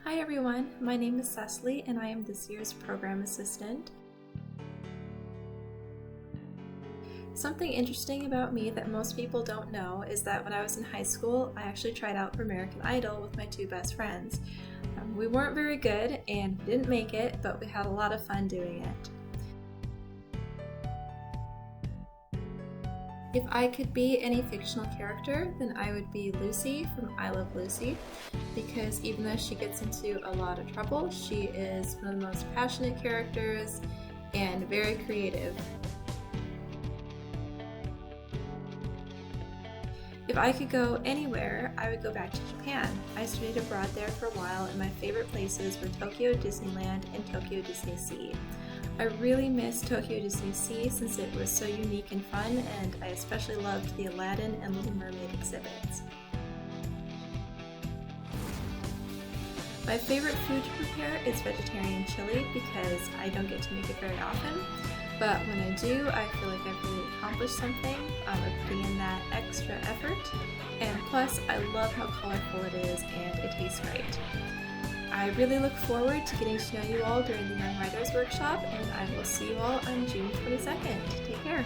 Hi everyone, my name is Cecily and I am this year's program assistant. Something interesting about me that most people don't know is that when I was in high school, I actually tried out for American Idol with my two best friends. We weren't very good and we didn't make it, but we had a lot of fun doing it. If I could be any fictional character, then I would be Lucy from I Love Lucy, because even though she gets into a lot of trouble, she is one of the most passionate characters and very creative. If I could go anywhere, I would go back to Japan. I studied abroad there for a while and my favorite places were Tokyo Disneyland and Tokyo Disney Sea. I really miss Tokyo Disney Sea since it was so unique and fun, and I especially loved the Aladdin and Little Mermaid exhibits. My favorite food to prepare is vegetarian chili because I don't get to make it very often, but when I do, I feel like I've really accomplished something of putting in that extra effort, and plus I love how colorful it is and it tastes great. I really look forward to getting to know you all during the Young Writers Workshop, and I will see you all on June 22nd. Take care!